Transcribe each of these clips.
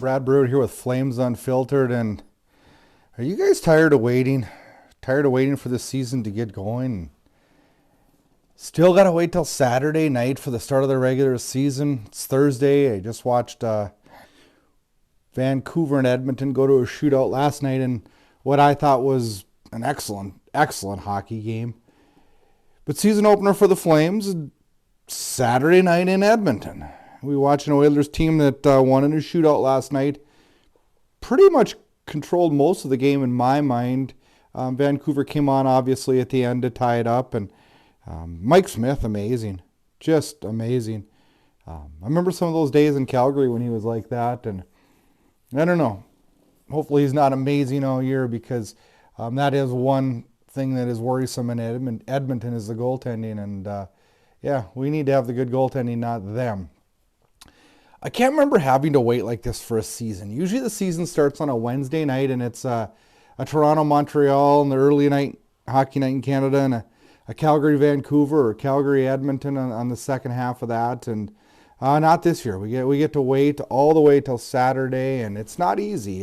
Brad Burud here with Flames Unfiltered, and are you guys tired of waiting? Tired of waiting for the season to get going? Still got to wait till Saturday night for the start of the regular season. It's Thursday. I just watched Vancouver and Edmonton go to a shootout last night in what I thought was an excellent hockey game. But season opener for the Flames, Saturday night in Edmonton. We watched an Oilers team that won in a shootout last night. Pretty much controlled most of the game in my mind. Vancouver came on obviously at the end to tie it up, and Mike Smith, amazing, just amazing. I remember some of those days in Calgary when he was like that, and I don't know. Hopefully he's not amazing all year, because that is one thing that is worrisome in Edmonton is the goaltending, and we need to have the good goaltending, not them. I can't remember having to wait like this for a season. Usually the season starts on a Wednesday night, and it's a Toronto-Montreal in the early night, hockey night in Canada, and a Calgary-Vancouver or Calgary-Edmonton on the second half of that. And not this year. We get to wait all the way till Saturday, and it's not easy.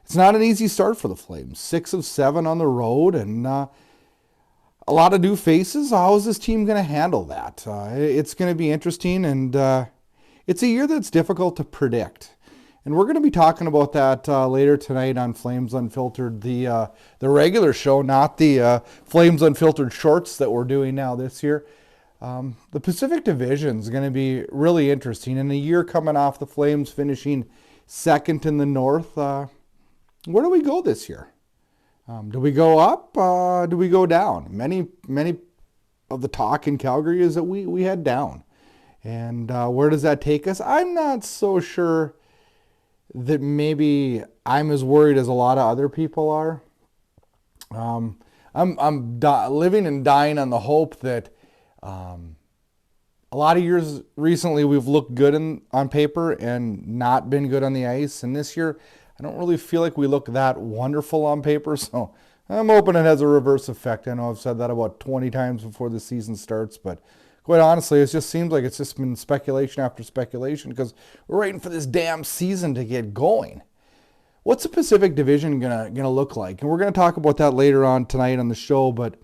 It's not an easy start for the Flames. 6 of 7 on the road, and a lot of new faces. How is this team going to handle that? It's going to be interesting, and it's a year that's difficult to predict. And we're going to be talking about that later tonight on Flames Unfiltered, the regular show, not the Flames Unfiltered shorts that we're doing now this year. The Pacific Division is going to be really interesting. In a year coming off the Flames finishing second in the North, where do we go this year? Do we go up? Do we go down? Many of the talk in Calgary is that we head down. And where does that take us? I'm not so sure that maybe I'm as worried as a lot of other people are. I'm living and dying on the hope that a lot of years recently we've looked good on paper and not been good on the ice. And this year, I don't really feel like we look that wonderful on paper. So I'm hoping it has a reverse effect. I know I've said that about 20 times before the season starts, but quite honestly, it just seems like it's just been speculation after speculation, because we're waiting for this damn season to get going. What's the Pacific Division gonna look like? And we're gonna talk about that later on tonight on the show. But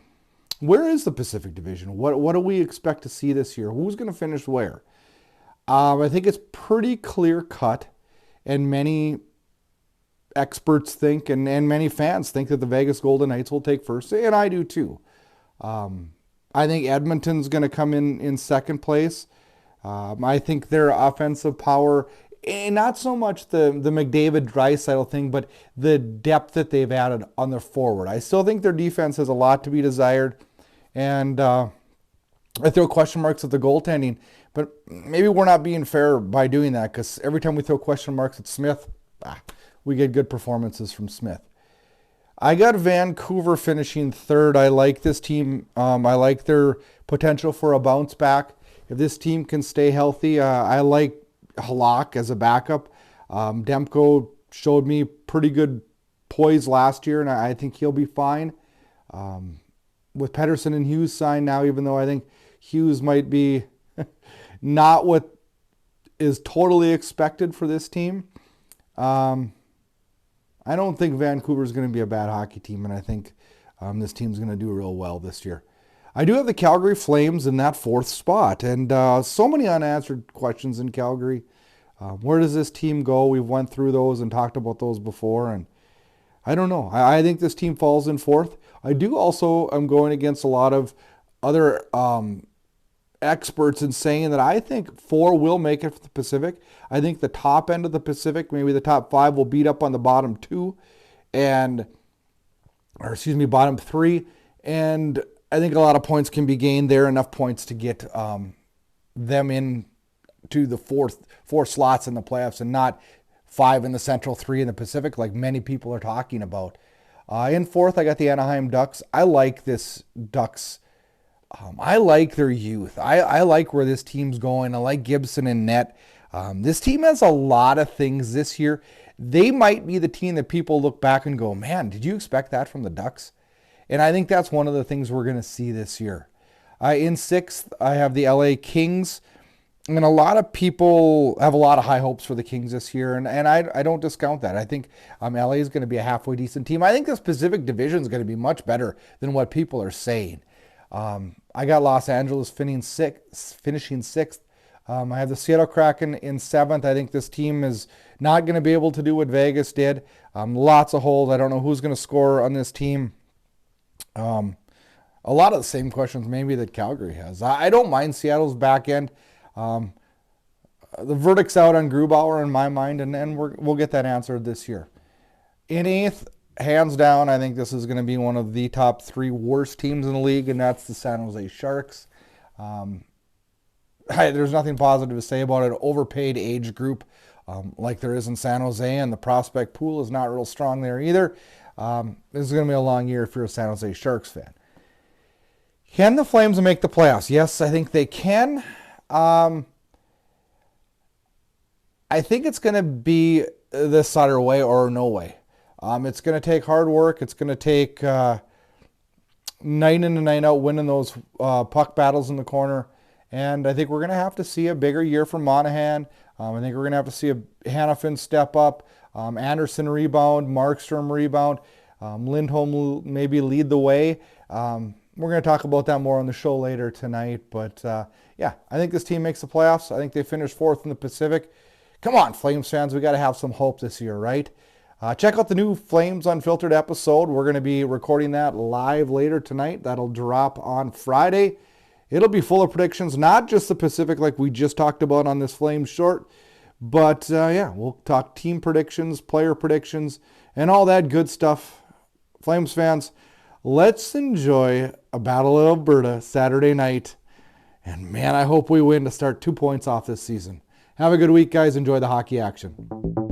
where is the Pacific Division? What do we expect to see this year? Who's gonna finish where? I think it's pretty clear cut, and many experts think, and many fans think, that the Vegas Golden Knights will take first, and I do too. I think Edmonton's going to come in second place. I think their offensive power, and not so much the McDavid-Draisaitl thing, but the depth that they've added on their forward. I still think their defense has a lot to be desired, and I throw question marks at the goaltending, but maybe we're not being fair by doing that, because every time we throw question marks at Smith, we get good performances from Smith. I got Vancouver finishing third. I like this team. I like their potential for a bounce back. If this team can stay healthy, I like Halak as a backup. Demko showed me pretty good poise last year, and I think he'll be fine. With Pettersson and Hughes signed now, even though I think Hughes might be not what is totally expected for this team. I don't think Vancouver's going to be a bad hockey team, and I think this team's going to do real well this year. I do have the Calgary Flames in that fourth spot, and so many unanswered questions in Calgary. Where does this team go? We've went through those and talked about those before, and I don't know. I think this team falls in fourth. I do also, I'm going against a lot of other experts in saying that I think 4 will make it for the Pacific. I think the top end of the Pacific, maybe the top 5, will beat up on the bottom 2, bottom 3, and I think a lot of points can be gained there, enough points to get them in to the four slots in the playoffs, and not 5 in the Central, 3 in the Pacific, like many people are talking about. In fourth, I got the Anaheim Ducks. I like this Ducks. I like their youth. I like where this team's going. I like Gibson and net. This team has a lot of things this year. They might be the team that people look back and go, man, did you expect that from the Ducks? And I think that's one of the things we're going to see this year. In sixth, I have the LA Kings. And a lot of people have a lot of high hopes for the Kings this year, and I don't discount that. I think LA is going to be a halfway decent team. I think this Pacific Division is going to be much better than what people are saying. I got Los Angeles finishing sixth. I have the Seattle Kraken in seventh. I think this team is not going to be able to do what Vegas did. Lots of holes. I don't know who's going to score on this team. A lot of the same questions maybe that Calgary has. I don't mind Seattle's back end. The verdict's out on Grubauer in my mind, and we'll get that answered this year. In eighth, hands down, I think this is going to be one of the top three worst teams in the league, and that's the San Jose Sharks. There's nothing positive to say about it. Overpaid age group like there is in San Jose, and the prospect pool is not real strong there either. This is going to be a long year if you're a San Jose Sharks fan. Can the Flames make the playoffs? Yes, I think they can. I think it's going to be this Sutter way or no way. It's going to take hard work. It's going to take night in and night out winning those puck battles in the corner. And I think we're going to have to see a bigger year from Monahan. I think we're going to have to see a Hanifin step up, Anderson rebound, Markstrom rebound, Lindholm maybe lead the way. We're going to talk about that more on the show later tonight. But yeah, I think this team makes the playoffs. I think they finish fourth in the Pacific. Come on, Flames fans. We got to have some hope this year, right? Check out the new Flames Unfiltered episode. We're going to be recording that live later tonight. That'll drop on Friday. It'll be full of predictions, not just the Pacific like we just talked about on this Flames short, but yeah, we'll talk team predictions, player predictions, and all that good stuff. Flames fans, let's enjoy a Battle of Alberta Saturday night. And man, I hope we win to start 2 points off this season. Have a good week, guys. Enjoy the hockey action.